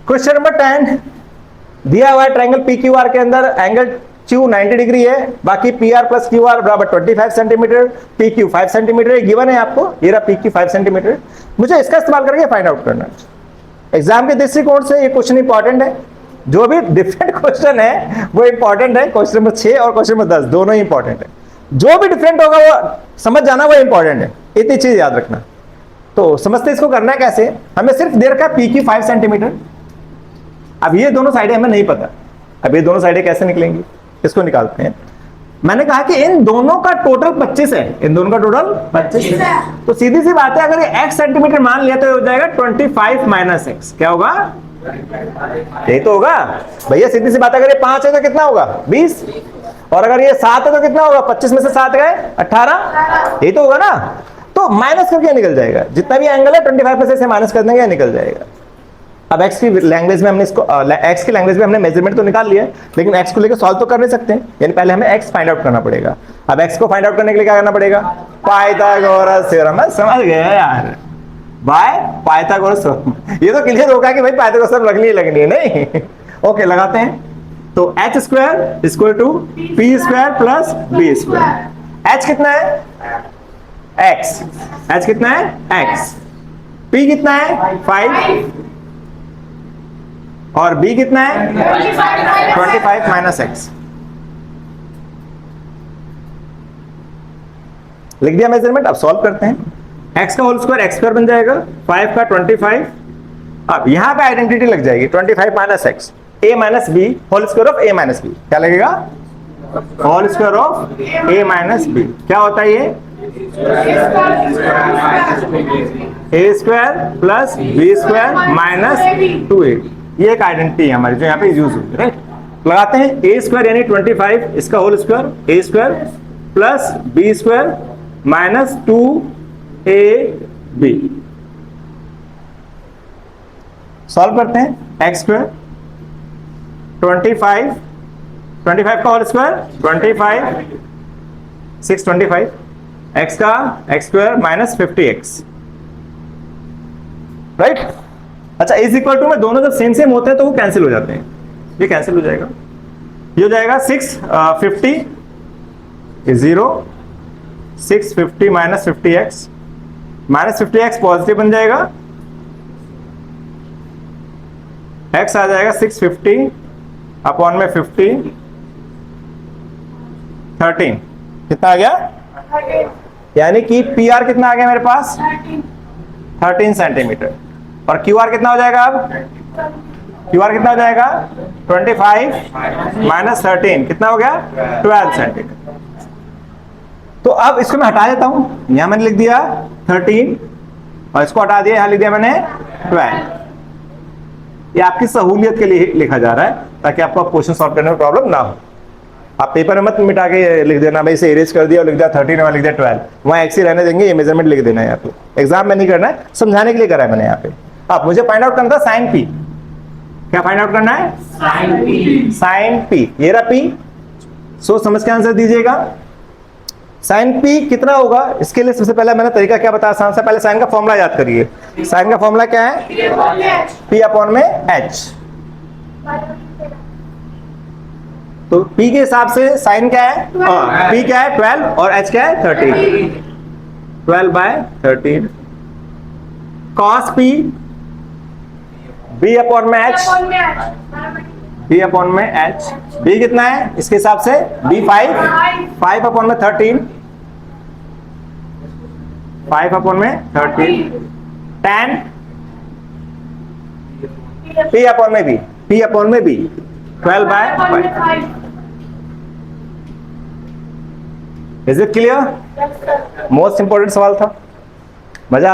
Question number 10, दिया हुआ triangle P Q R के अंदर एंगल क्यू 90 डिग्री है, बाकी P R plus Q R बराबर 25 centimetre, P Q 5 centimetre given है आपको, ये रहा पी क्यू 5 सेंटीमीटर। मुझे इसका इस्तेमाल करके फाइंड आउट करना है। एग्जाम के दृष्टिकोण से ये क्वेश्चन इंपॉर्टेंट है, जो भी डिफरेंट क्वेश्चन है वो इंपॉर्टेंट है। क्वेश्चन नंबर 6 और क्वेश्चन नंबर 10 दोनों ही इंपॉर्टेंट है, जो भी डिफरेंट होगा वो समझ जाना, वो इंपॉर्टेंट है, इतनी चीज याद रखना। तो समझते इसको करना है कैसे, हमें सिर्फ दे रखा है पी क्यू 5 सेंटीमीटर। अब ये दोनों साइडें हमें नहीं पता, अब ये दोनों साइडें कैसे निकलेंगी, इसको निकालते हैं। मैंने कहा कि इन दोनों का टोटल 25 है, इन दोनों का टोटल 25 है, तो सीधी सी बात है, अगर ये x सेंटीमीटर मान लिया तो हो जाएगा 25 माइनस एक्स, क्या होगा, यही तो होगा भैया, सीधी सी बात है। अगर ये 5 है तो कितना होगा 20, और अगर ये 7 है तो कितना होगा, 25 में से 7 गए 18, यही तो होगा ना। तो माइनस करके निकल जाएगा, जितना भी एंगल है 25 में से माइनस कर देंगे, निकल जाएगा। अब x की लैंग्वेज में हमने इसको x की लैंग्वेज में हमने मेजरमेंट तो निकाल लिया, लेकिन x को लेकर सॉल्व तो कर नहीं सकते, यानी पहले हमें x फाइंड आउट करना पड़ेगा। अब x को फाइंड आउट करने के लिए क्या करना पड़ेगा, पाइथागोरस थ्योरम। मैं समझ गया यार, बाय पाइथागोरस थ्योरम, ये तो क्लियर होगा कि भाई पाइथागोरस थ्योरम लगनी है नहीं। ओके लगाते हैं, तो h square equal to p square plus b square. h कितना है x, h कितना है x, p कितना है 5 और b कितना है 25 माइनस एक्स। लिख दिया मेजरमेंट। अब सॉल्व करते हैं, x का होल स्क्वायर x स्क्वायर बन जाएगा, 5 का 25। अब यहां पे आइडेंटिटी लग जाएगी 25 minus x, a minus B whole square of a minus B, क्या लगेगा, whole square of a minus B. क्या होता है ये, a square plus b square minus 2a। ये एक आइडेंटिटी है हमारी जो यहाँ पे यूज होगी, राइट। लगाते हैं, a स्क्वायर यानी 25, इसका whole square a square plus b square minus 2ab। Solve करते हैं, x स्क्वायर 25 का होल स्क्वायर 25 625, x का x square minus 50x, right. अच्छा, इज इक्वल टू में दोनों जब सेम सेम होते हैं तो वो कैंसिल हो जाते हैं, ये कैंसिल हो जाएगा, ये हो जाएगा 650 0 650 minus 50x, minus 50x positive बन जाएगा, x आ जाएगा 650 अपॉन में 50 13, कितना आ गया, यानी कि पी आर कितना आ गया मेरे पास 13 सेंटीमीटर, और क्यू आर कितना हो जाएगा, अब क्यू आर कितना हो जाएगा 25 माइनस 13, कितना हो गया 12 सेंटीमीटर। तो अब इसको मैं हटा देता हूं, यहां मैंने लिख दिया 13 और इसको हटा दिया, यहां लिख दिया मैंने 12। ये आपकी सहूलियत के लिए लिखा जा रहा है, ताकि आपको क्वेश्चन सॉल्व करने में प्रॉब्लम ना हो। आप पेपर में मत मिटा के लिख देना भाई इसे इरेज कर दिया और लिख दिया 13 और लिख दिया 12, वहां एक्स ही रहने देंगे, ये मेजरमेंट लिख देना है यहाँ पे, एग्जाम में नहीं करना है, समझाने के लिए करा है मैंने यहाँ पे। अब मुझे फाइंड आउट करना था साइन पी, क्या फाइंड आउट करना है, साइन पी, ये रहा पी, सोच समझ के आंसर दीजिएगा। साइन पी कितना होगा, इसके लिए सबसे पहले मैंने तरीका क्या बताया, सबसे पहले साइन का फॉर्मूला याद करिए। साइन का फॉर्मूला क्या है, पी अपॉन में एच। तो P के हिसाब से साइन क्या है, P क्या है 12 और H क्या है 13, 12/13 cos P B अपॉन में H, B अपॉन में H, B कितना है इसके हिसाब से B 5 अपॉन में 13, 5 अपॉन में 13 tan P अपॉन में B, P अपॉन में B 12/5। Is it clear? Most important सवाल था, मजा